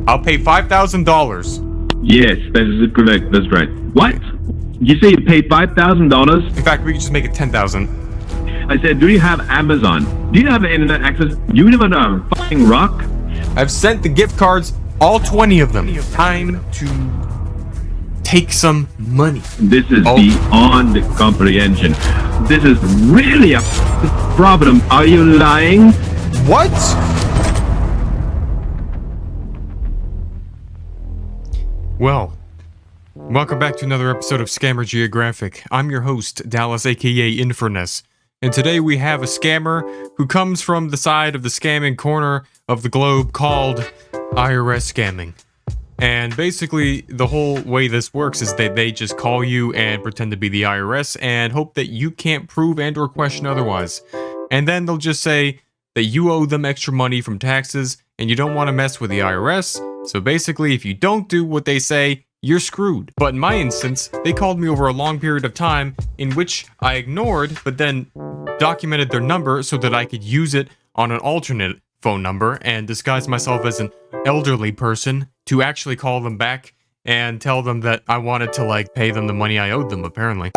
I'll pay $5,000. Yes, that is correct. That's right. What? You say you paid $5,000? In fact, we could just make it 10,000. I said, do you have Amazon? Do you have internet access? Do you live on a fucking rock? I've sent the gift cards, all 20 of them. Time to take some money. This is beyond comprehension. This is really a problem. Are you lying? What? Well, welcome back to another episode of Scammer Geographic. I'm your host, Dallas, aka Infurness. And today we have a scammer who comes from the side of the scamming corner of the globe called IRS scamming. And basically, the whole way this works is that they just call you and pretend to be the IRS and hope that you can't prove and or question otherwise. And then they'll just say that you owe them extra money from taxes and you don't want to mess with the IRS. So basically, if you don't do what they say, you're screwed. But in my instance, they called me over a long period of time in which I ignored, but then documented their number so that I could use it on an alternate phone number and disguise myself as an elderly person to actually call them back and tell them that I wanted to, pay them the money I owed them, apparently.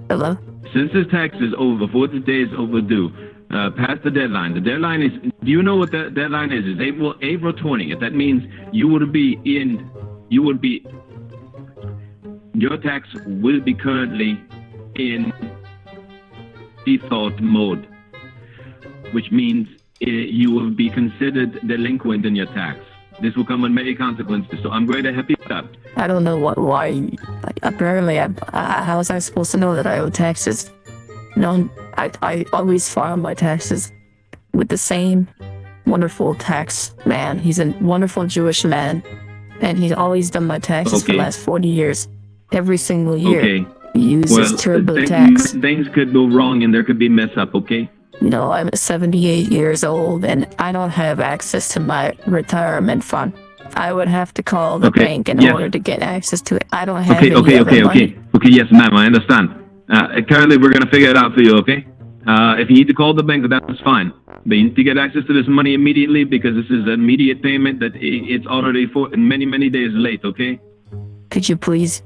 Hello? Since this tax is over, 40 days overdue, past the deadline. The deadline is, do you know what the deadline is? It's April 20th. That means your tax will be currently in default mode, which means you will be considered delinquent in your tax. This will come with many consequences, so I'm going to help you out. I don't know why. Apparently, how was I supposed to know that I owe taxes? No, I always file my taxes with the same wonderful tax man. He's a wonderful Jewish man, and he's always done my taxes for the last 40 years. Every single year. Okay. He uses TurboTax. Things could go wrong and there could be mess up, okay? You know, I'm 78 years old, and I don't have access to my retirement fund. I would have to call the bank in order to get access to it. I don't have any other money. Okay, yes, ma'am, I understand. Currently, we're going to figure it out for you, okay? If you need to call the bank, that's fine. But you need to get access to this money immediately because this is an immediate payment that it's already many days late, okay? Could you please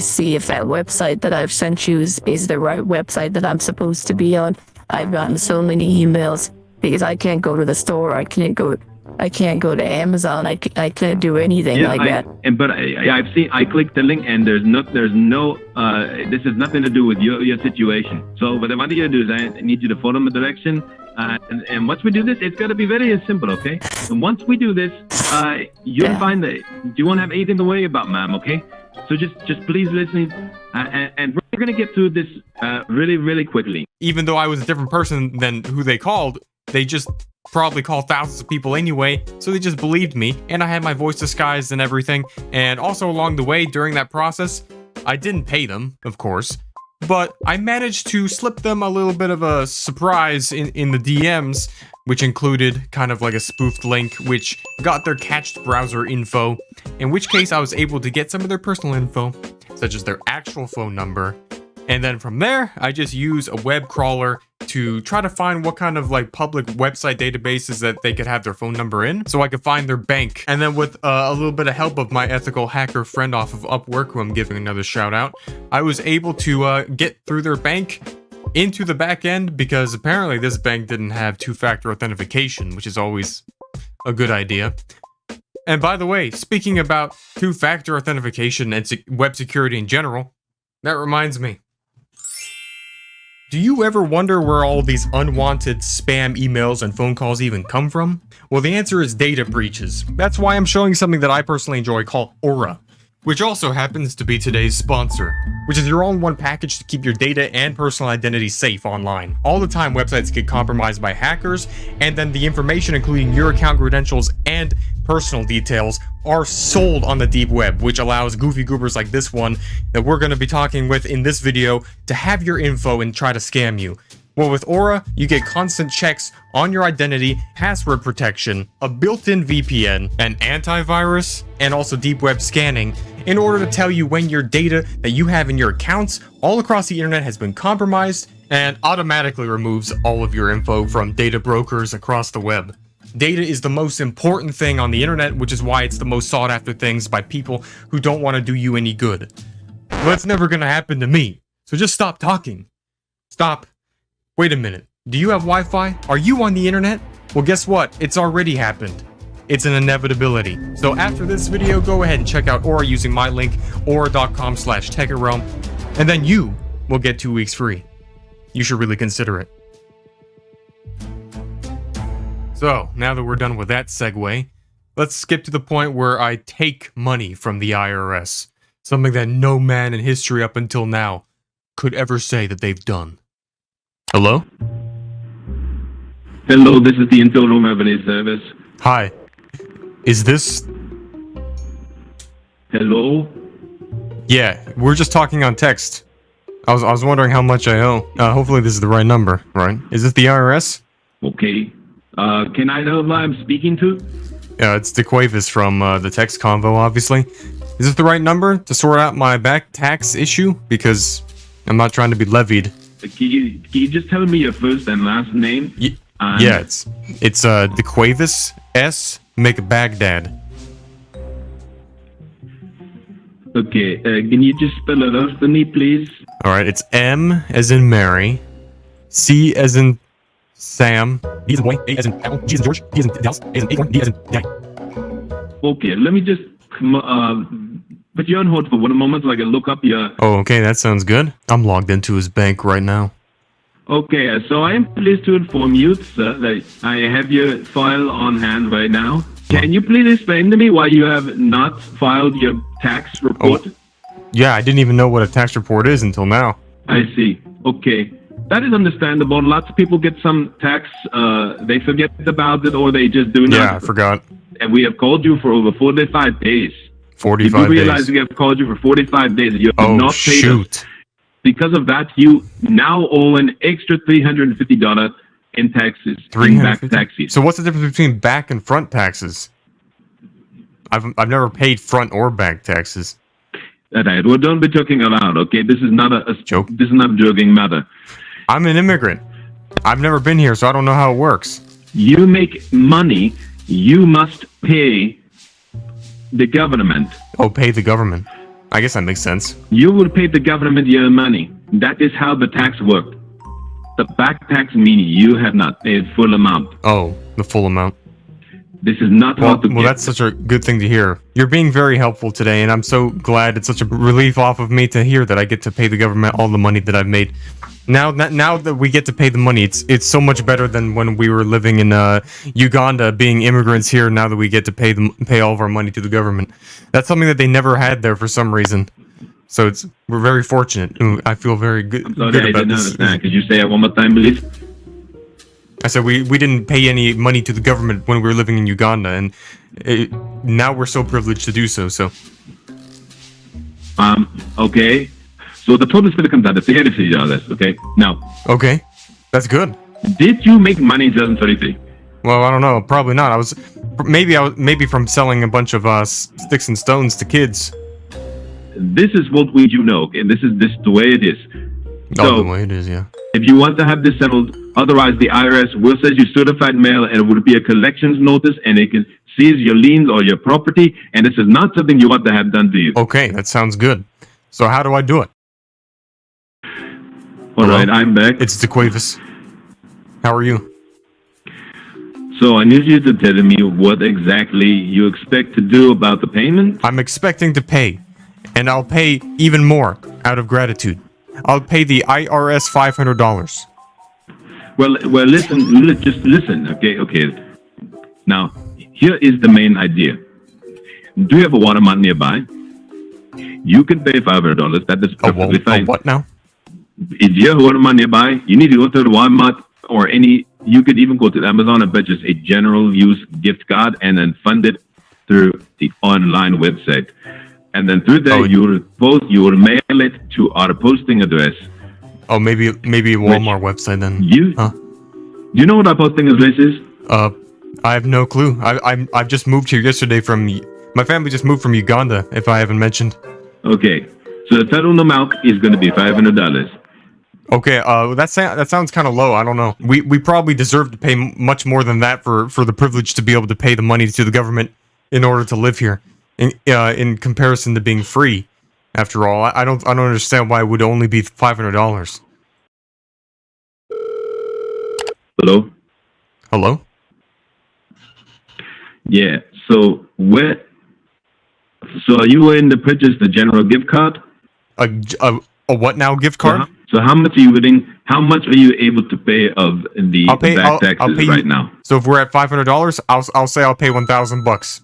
see if that website that I've sent you is the right website that I'm supposed to be on? I've gotten so many emails because I can't go to the store. I can't go to Amazon. I can't do anything that. But I clicked the link and there's no this has nothing to do with your situation. So what I want you to do is I need you to follow my direction. And once we do this, it's got to be very simple, okay? And once we do this, you'll find that you won't have anything to worry about, ma'am, okay? So just please listen, and we're going to get through this really, really quickly. Even though I was a different person than who they called, they just probably called thousands of people anyway, so they just believed me, and I had my voice disguised and everything. And also along the way, during that process, I didn't pay them, of course, but I managed to slip them a little bit of a surprise in the DMs, which included kind of like a spoofed link, which got their cached browser info, in which case I was able to get some of their personal info, such as their actual phone number. And then from there, I just use a web crawler to try to find what kind of public website databases that they could have their phone number in, so I could find their bank. And then with a little bit of help of my ethical hacker friend off of Upwork, who I'm giving another shout out, I was able to get through their bank into the back end, because apparently this bank didn't have two-factor authentication, which is always a good idea. And by the way, speaking about two-factor authentication and web security in general, that reminds me. Do you ever wonder where all these unwanted spam emails and phone calls even come from? Well, the answer is data breaches. That's why I'm showing something that I personally enjoy called Aura, which also happens to be today's sponsor, which is your all-in-one package to keep your data and personal identity safe online. All the time, websites get compromised by hackers, and then the information, including your account credentials and personal details, are sold on the deep web, which allows goofy goobers like this one that we're going to be talking with in this video to have your info and try to scam you. Well, with Aura, you get constant checks on your identity, password protection, a built-in VPN, an antivirus, and also deep web scanning in order to tell you when your data that you have in your accounts all across the internet has been compromised, and automatically removes all of your info from data brokers across the web. Data is the most important thing on the internet, which is why it's the most sought after things by people who don't want to do you any good. Well, that's never gonna happen to me. So just stop talking. Stop. Wait a minute. Do you have Wi-Fi? Are you on the internet? Well, guess what? It's already happened. It's an inevitability. So after this video, go ahead and check out Aura using my link, aura.com/Thetekkitrealm, and then you will get 2 weeks free. You should really consider it. So, now that we're done with that segue, let's skip to the point where I take money from the IRS. Something that no man in history up until now could ever say that they've done. Hello? Hello, this is the Infurness Revenue Service. Hi. Is this... Hello? Yeah, we're just talking on text. I was wondering how much I owe. Hopefully this is the right number, right? Is this the IRS? Okay. Can I know who I'm speaking to? Yeah, it's DeQuavis from the text convo, obviously. Is this the right number to sort out my back tax issue? Because I'm not trying to be levied. Can you just tell me your first and last name? Yeah, it's DeQuavis S. McBaghdad. Okay, can you just spell it out for me, please? Alright, it's M as in Mary, C as in Sam, D as in boy, A as in apple, G as in George, D as in Dallas, A as in acorn, D as in daddy. Okay, let me just put you on hold for 1 moment so I can look up your... Oh, okay, that sounds good. I'm logged into his bank right now. Okay, so I am pleased to inform you, sir, that I have your file on hand right now. Can you please explain to me why you have not filed your tax report? Oh, yeah, I didn't even know what a tax report is until now. I see. Okay. That is understandable. Lots of people get some tax, they forget about it or they just do not. Yeah, I forgot. And we have called you for over 45 days. 45 days. You realize days. we have called you for 45 days and you have not paid shoot. us. Because of that, you now owe an extra $350 in taxes, in back taxes. So what's the difference between back and front taxes? I've never paid front or back taxes. All right, well, don't be joking around, okay? This is not a joke. This is not a joking matter. I'm an immigrant. I've never been here, so I don't know how it works. You make money, you must pay the government. Oh, pay the government. I guess that makes sense. You will pay the government your money. That is how the tax works. The back tax means you have not paid full amount. Oh, the full amount. This is not how to Well, that's such a good thing to hear. You're being very helpful today, and I'm so glad. It's such a relief off of me to hear that I get to pay the government all the money that I've made. Now that we get to pay the money, it's so much better than when we were living in Uganda, being immigrants here. Now that we get to pay all of our money to the government, that's something that they never had there for some reason. So we're very fortunate. I feel very good. Sorry, good I about didn't this. understand. Could you say it one more time, please? I said we didn't pay any money to the government when we were living in Uganda, and now we're so privileged to do so. So. Okay. So the total is going to come down to $350. Okay. Now. Okay, that's good. Did you make money in 2033? Well, I don't know. Probably not. I was maybe from selling a bunch of sticks and stones to kids. This is what we do know, okay? This is the way it is. Oh, the way it is, yeah. If you want to have this settled, otherwise the IRS will send you certified mail and it would be a collections notice and it can seize your liens or your property, and this is not something you want to have done to you. Okay, that sounds good. So how do I do it? All right, I'm back. It's DeQuavis. How are you? So I need you to tell me what exactly you expect to do about the payment. I'm expecting to pay, and I'll pay even more out of gratitude. I'll pay the IRS $500. Well, listen, just listen, okay. Now, here is the main idea. Do you have a Walmart nearby? You can pay $500. That is perfectly fine. What now? If you have a Walmart nearby, you need to go to the Walmart or you could even go to Amazon and purchase a general use gift card and then fund it through the online website. And then through that, you will mail it to our posting address. Oh, maybe a Walmart website then. Do you know what our posting address is? I have no clue. I've just moved here yesterday my family just moved from Uganda, if I haven't mentioned. Okay, so the total amount is going to be $500. Okay, that sounds kind of low. I don't know. We probably deserve to pay much more than that for the privilege to be able to pay the money to the government in order to live here, in comparison to being free. After all, I don't understand why it would only be $500. Hello? Hello? Yeah, so are you willing to purchase the general gift card? A what now? Gift card? So how much are you willing? How much are you able to pay of the back taxes right now? So if we're at $500, I'll say I'll pay $1,000.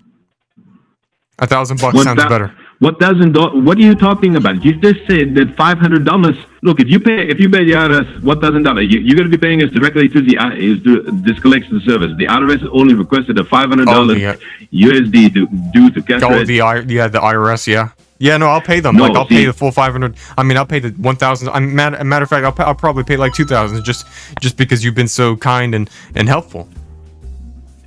$1,000 sounds better. $1,000? What are you talking about? You just said that $500. Look, if you pay the IRS $1,000, you're going to be paying us directly to this collection service. The IRS only requested a $500 USD due to cash. Oh, the IRS, yeah. Yeah, no, I'll pay them. I'll pay the full 500. I mean, I'll pay the 1,000. Matter of fact, I'll probably pay like 2,000 just because you've been so kind and helpful.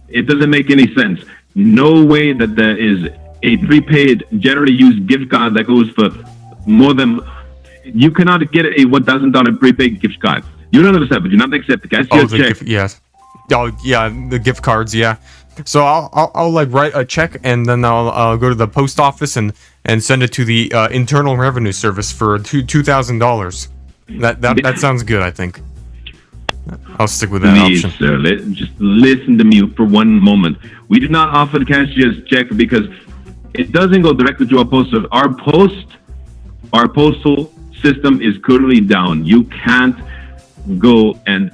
It doesn't make any sense. No way that there is a prepaid, generally used gift card that goes for more than. You cannot get a $1,000 prepaid gift card. You don't understand, but do not accept the cashier check. Yes. Oh, yeah, the gift cards, yeah. So I'll like write a check and then I'll go to the post office and send it to the Internal Revenue Service for $2,000. That sounds good, I think. I'll stick with that option. Sir, just listen to me for one moment. We do not offer the cashier's check because it doesn't go directly to our postal. Our postal system is currently down. You can't go and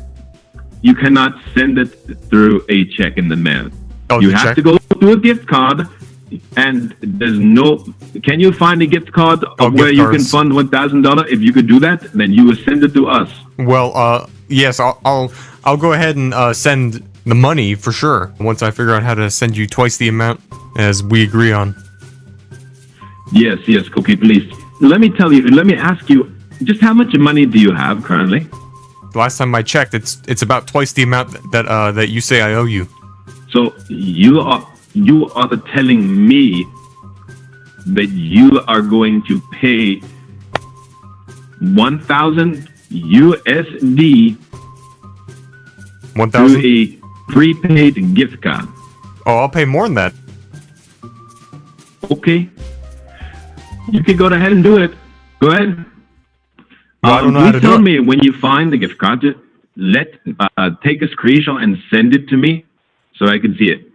you cannot send it through a check in the mail. Oh, you have to go to a gift card, and there's no. Can you find a gift card where you can fund $1,000? If you could do that, then you would send it to us. Well, yes, I'll go ahead and send the money for sure once I figure out how to send you twice the amount as we agree on. Yes, Cookie, please. Let me ask you, just how much money do you have currently? The last time I checked, it's about twice the amount that you say I owe you. So you are telling me that you are going to pay 1,000 USD 1,000 to a prepaid gift card? Oh, I'll pay more than that. Okay. You can go ahead and do it. Go ahead. Well, I don't know how to do it. Tell me when you find the gift card. Take a screenshot and send it to me so I can see it.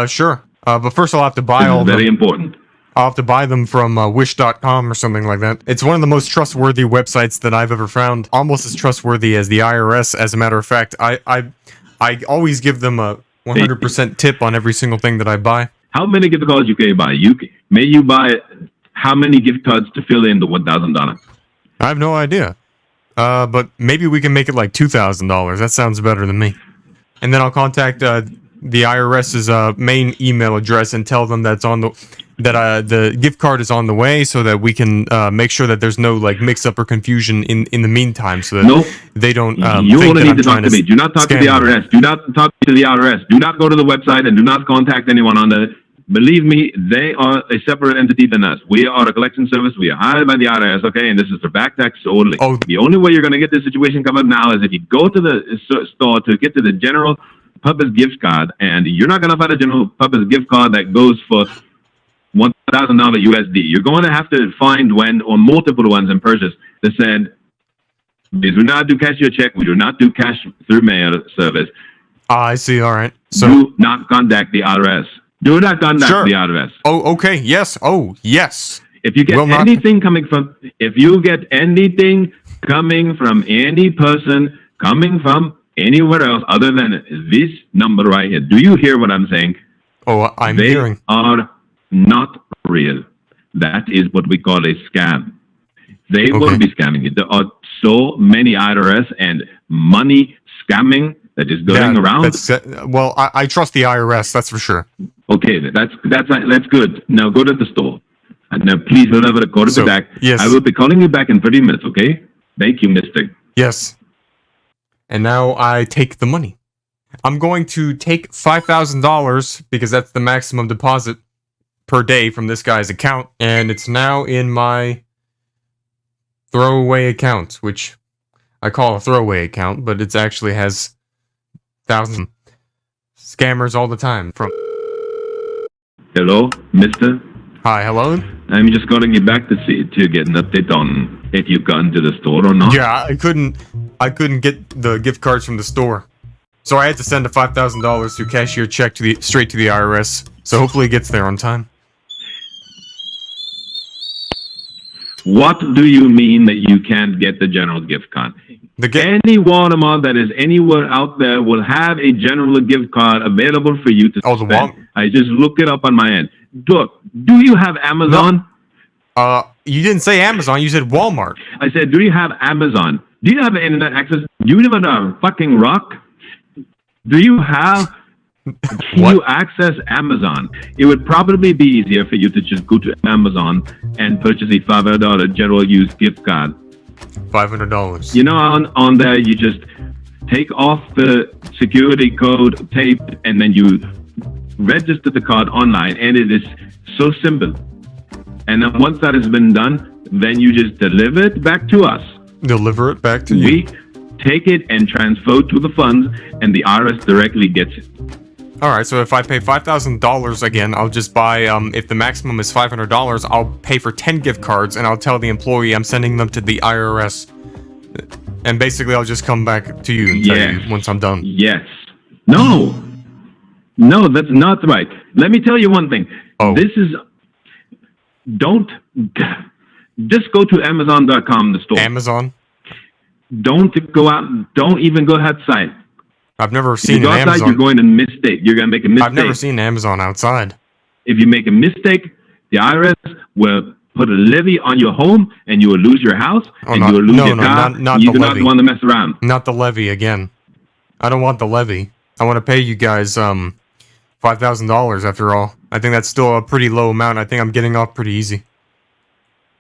Sure. But first I'll have to buy all of them. Very important. I'll have to buy them from wish.com or something like that. It's one of the most trustworthy websites that I've ever found. Almost as trustworthy as the IRS, as a matter of fact. I always give them a 100% tip on every single thing that I buy. How many gift cards you can buy? May you buy how many gift cards to fill in the $1,000? I have no idea. But maybe we can make it like $2,000. That sounds better than me. And then I'll contact the IRS's main email address and tell them that the gift card is on the way, so that we can make sure that there's no like mix-up or confusion in the meantime, so that they don't. You only need to talk to me. Do not talk to the IRS. Do not talk to the IRS. Do not go to the website and do not contact anyone on the. Believe me, they are a separate entity than us. We are a collection service. We are hired by the IRS, okay? And this is for back tax only. Oh. The only way you're going to get this situation covered now is if you go to the store to get to the general purpose gift card, and you're not going to find a general purpose gift card that goes for $1,000 USD. You're going to have to find one or multiple ones and purchase that said, we do not do cashier check. We do not do cash through mail service. I see. All right. So do not contact the IRS. Do not contact the IRS. Oh, okay. Yes. Oh, yes. If you get anything coming from any person coming from anywhere else other than this number right here, do you hear what I'm saying? Oh, I'm hearing. They are not real. That is what we call a scam. They will be scamming you. There are so many IRS and money scamming that is going around. Well, I trust the IRS, that's for sure. Okay, that's good. Now go to the store. And now please remember to go to the back. Yes. I will be calling you back in 30 minutes, okay? Thank you, mister. Yes. And now I take the money. I'm going to take $5,000 because that's the maximum deposit per day from this guy's account. And it's now in my throwaway account, which I call a throwaway account, but it actually has thousands of scammers all the time. From Hello, mister? Hi, hello? I'm just calling you back to get an update on if you've gotten to the store or not. Yeah, I couldn't get the gift cards from the store. So I had to send a $5,000 through cashier check straight to the IRS. So hopefully it gets there on time. What do you mean that you can't get the general gift card? Any Walmart that is anywhere out there will have a general gift card available for you to spend. I just looked it up on my end. Look, do you have Amazon? No. You didn't say Amazon, you said Walmart. I said, do you have Amazon? Do you have internet access? Do you live on a fucking rock? Do you have... Can you access Amazon? It would probably be easier for you to just go to Amazon and purchase a $500 general use gift card. $500. You know, on there, you just take off the security code tape and then you register the card online, and it is so simple. And then once that has been done, then you just deliver it back to us. Deliver it back to you. We take it and transfer to the funds, and the IRS directly gets it. Alright, so if I pay $5,000 again, I'll just buy, if the maximum is $500, I'll pay for 10 gift cards, and I'll tell the employee I'm sending them to the IRS. And basically, I'll just come back to you and tell you once I'm done. Yes. No, that's not right. Let me tell you one thing. Oh. This is... Don't... Just go to Amazon.com, the store. Amazon? Don't go out... Don't even go outside. I've never seen an Amazon. If you go outside, you're going to mistake. You're going to make a mistake. I've never seen Amazon outside. If you make a mistake, the IRS will put a levy on your home, and you will lose your house, and you will lose your car. Not you the do levy. not want to mess around. Not the levy again. I don't want the levy. I want to pay you guys $5,000 after all. I think that's still a pretty low amount. I think I'm getting off pretty easy.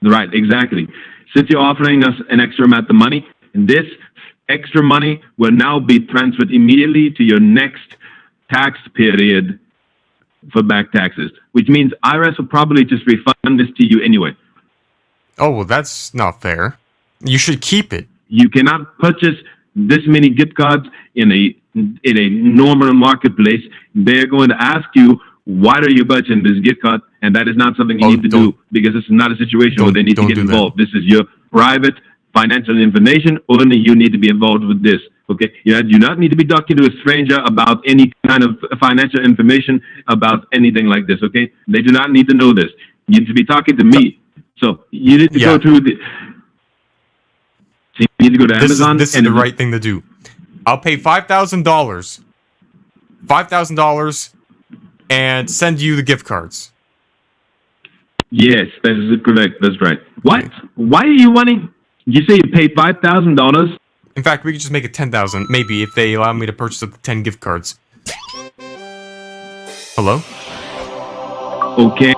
Right, exactly. Since you're offering us an extra amount of money, and this extra money will now be transferred immediately to your next tax period for back taxes, which means IRS will probably just refund this to you anyway. Oh, well, that's not fair. You should keep it. You cannot purchase this many gift cards in a normal marketplace. They're going to ask you, why are you purchasing this gift card? And that is not something you need to do, because this is not a situation where they need to get involved. This is your private financial information. Only you need to be involved with this. Okay, you do not need to be talking to a stranger about any kind of financial information about anything like this. Okay, they do not need to know this. You need to be talking to me. So you need to go to the. So you need to go to Amazon. This is the right thing to do. I'll pay $5,000, and send you the gift cards. Yes, that is correct. That's right. What? Why are you wanting? You say you paid $5,000? In fact, we could just make it 10,000, maybe, if they allow me to purchase up to 10 gift cards. Hello? Okay.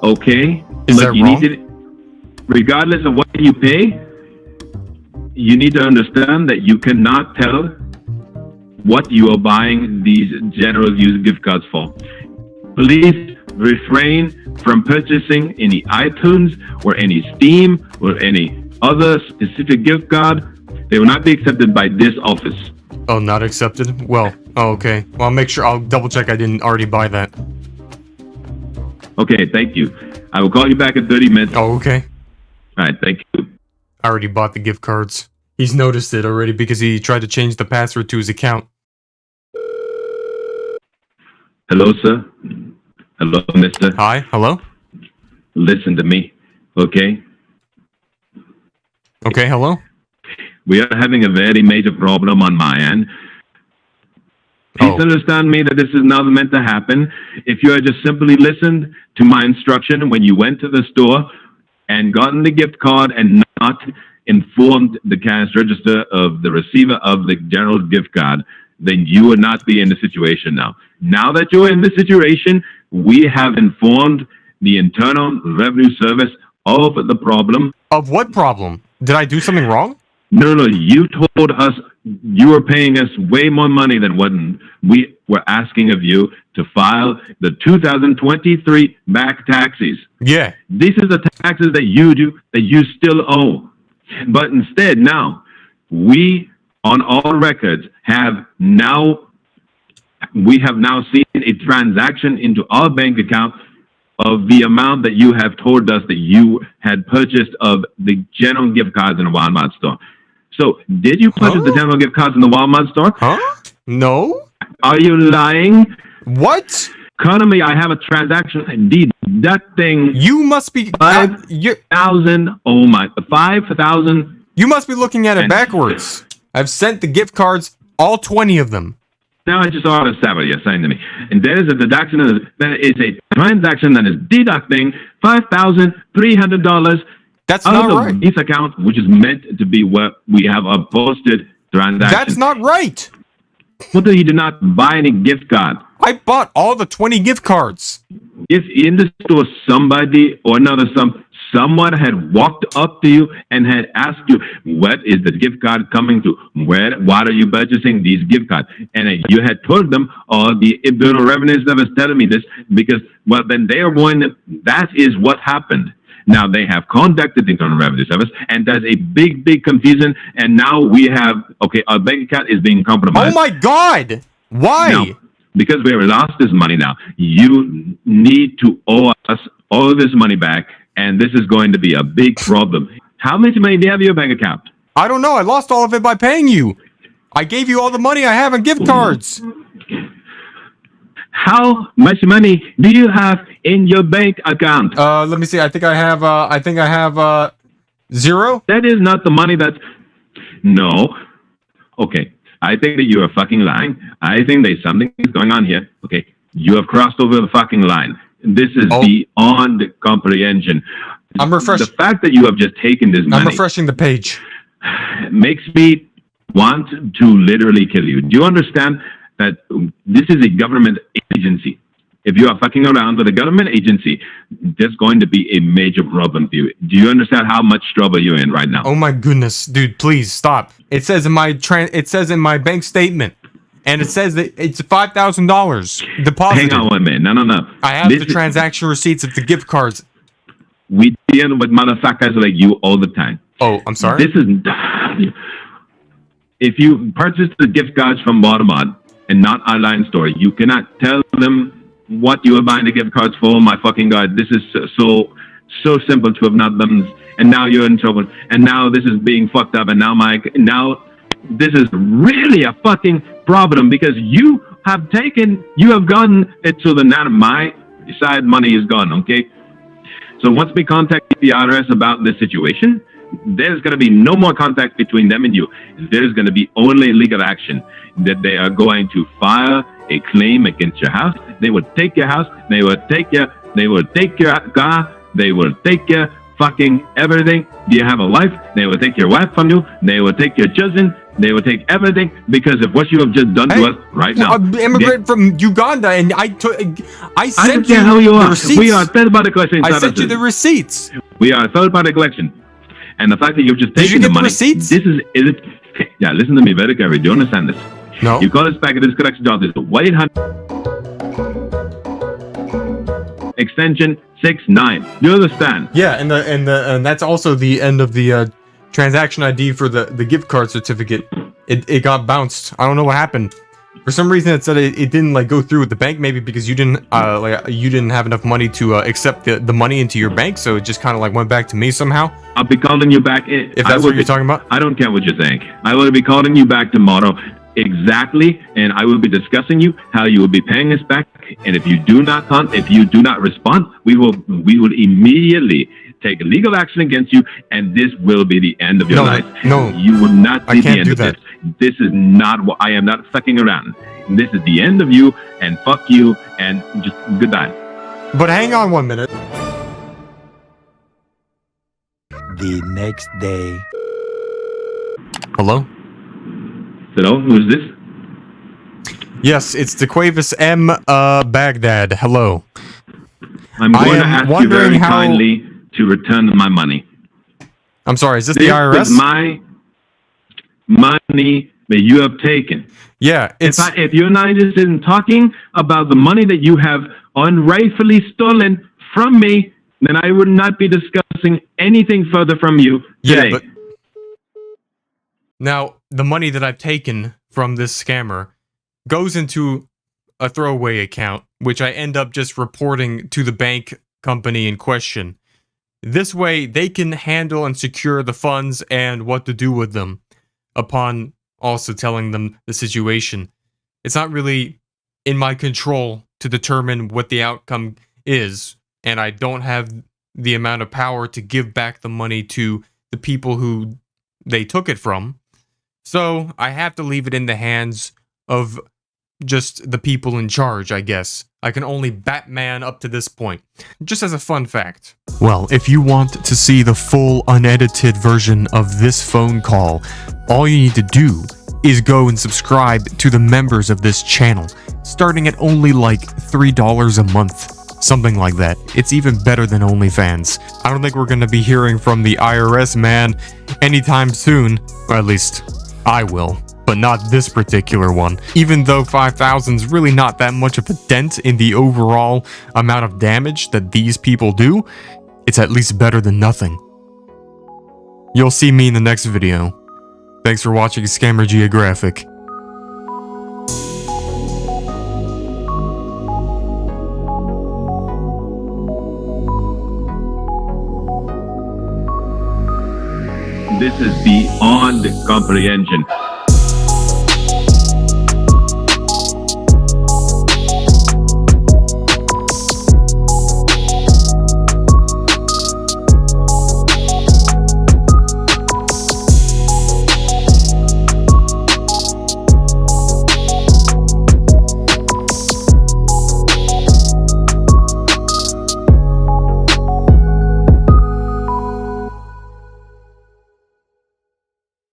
Okay. Is that wrong? Regardless of what you pay, you need to understand that you cannot tell what you are buying these general use gift cards for. Please refrain from purchasing any iTunes or any Steam or any other specific gift card. They will not be accepted by this office. Oh, not accepted? Well, okay. Well, I'll make sure, I'll double check I didn't already buy that. Okay, thank you. I will call you back in 30 minutes. Oh, okay. Alright, thank you. I already bought the gift cards. He's noticed it already because he tried to change the password to his account. Hello, sir. Hello, mister. Hi, hello? Listen to me, okay? Okay, hello? We are having a very major problem on my end. Please understand me that this is not meant to happen. If you had just simply listened to my instruction when you went to the store and gotten the gift card and not informed the cash register of the receiver of the general gift card, then you would not be in the situation now. Now that you're in the situation, we have informed the Internal Revenue Service of the problem. Of what problem? Did I do something wrong? No, you told us you were paying us way more money than what we were asking of you to file the 2023 back taxes. Yeah. These are the taxes that you do, that you still owe. But instead, now, we, on all records, have now seen a transaction into our bank account of the amount that you have told us that you had purchased of the general gift cards in the Walmart store. So, did you purchase the general gift cards in the Walmart store? Huh? No. Are you lying? What? Economy, I have a transaction. Indeed, that thing. You must be 5,000. Oh my, 5,000. You must be looking at it backwards. I've sent the gift cards, all 20 of them. Now I just saw the several you're saying to me. And there is a deduction, that is a transaction that is deducting $5,300 That's out not of right. this account, which is meant to be what we have a posted transaction. That's not right. What do you do not buy any gift card? I bought all the 20 gift cards. If in the store somebody or another someone had walked up to you and had asked you, what is the gift card coming to? Why are you purchasing these gift cards? And you had told them, the Internal Revenue Service telling me this, because, well, then they are going, that is what happened. Now they have contacted the Internal Revenue Service, and there's a big, big confusion, and now we have, our bank account is being compromised. Oh my God! Why? Now, because we have lost this money now, you need to owe us all this money back, and this is going to be a big problem. How much money do you have in your bank account? I don't know. I lost all of it by paying you. I gave you all the money I have in gift cards. How much money do you have in your bank account? Let me see. I think I have 0. That is not the money that... No. Okay. I think that you are fucking lying. I think there's something going on here. Okay. You have crossed over the fucking line. This is beyond comprehension. I'm refreshing. The fact that you have just taken this money... I'm refreshing the page. ...makes me want to literally kill you. Do you understand that this is a government agency? If you are fucking around with a government agency, there's going to be a major problem for you. Do you understand how much trouble you're in right now? Oh my goodness, dude! Please stop. It says in my bank statement, and it says that it's $5,000 deposited. Hang on 1 minute. No. I have the transaction receipts of the gift cards. We deal with motherfuckers like you all the time. Oh, I'm sorry. This is... If you purchase the gift cards from Walmart and not online store, you cannot tell them what you are buying the gift cards for. My fucking God, this is so simple to have not done this. And now you're in trouble. And now this is being fucked up. And now this is really a fucking problem, because you have gotten it to my side money is gone, okay? So once we contact the IRS about this situation, there's going to be no more contact between them and you. There's going to be only legal action, that they are going to file a claim against your house. They will take your house. They will take your car. They will take your fucking everything. Do you have a wife? They will take your wife from you. They will take your children. They will take everything because of what you have just done to us right now. I'm an immigrant from Uganda, and I sent you the receipts. We are third-party collection. I sent you the receipts. We are third-party collection. And the fact that you've just taken the money. Receipts? Yeah, listen to me very carefully. Do you understand this? No. You call us back at this collection job. This is 1-800 extension 69. Do you understand? Yeah, and that's also the end of the transaction ID for the gift card certificate. It got bounced. I don't know what happened. For some reason, it said it didn't go through with the bank. Maybe because you didn't have enough money to accept the money into your bank, so it just kind of went back to me somehow. I'll be calling you back. If that's what you're talking about. I don't care what you think. I will be calling you back tomorrow. Exactly, and I will be discussing how you will be paying us back. And if you do not respond, we will immediately take legal action against you, and this will be the end of your life. No, you will not see the end of that. This is not what I am not fucking around. This is the end of you, and fuck you, and just goodbye. But hang on 1 minute. The next day. Hello? Hello, who's this? Yes, it's DeQuavis M. Baghdad. Hello. I'm going to ask you very kindly to return my money. I'm sorry, is this the IRS? This is my money that you have taken. Yeah, if you're not interested in talking about the money that you have unrightfully stolen from me, then I would not be discussing anything further from you today. Yeah, Now, the money that I've taken from this scammer goes into a throwaway account, which I end up just reporting to the bank company in question. This way, they can handle and secure the funds and what to do with them, upon also telling them the situation. It's not really in my control to determine what the outcome is, and I don't have the amount of power to give back the money to the people who they took it from. So I have to leave it in the hands of just the people in charge, I guess. I can only Batman up to this point. Just as a fun fact. Well, if you want to see the full unedited version of this phone call, all you need to do is go and subscribe to the members of this channel, starting at only like $3 a month. Something like that. It's even better than OnlyFans. I don't think we're gonna be hearing from the IRS man anytime soon, or at least I will, but not this particular one. Even though 5,000 is really not that much of a dent in the overall amount of damage that these people do, it's at least better than nothing. You'll see me in the next video. Thanks for watching Scammer Geographic. This is beyond comprehension.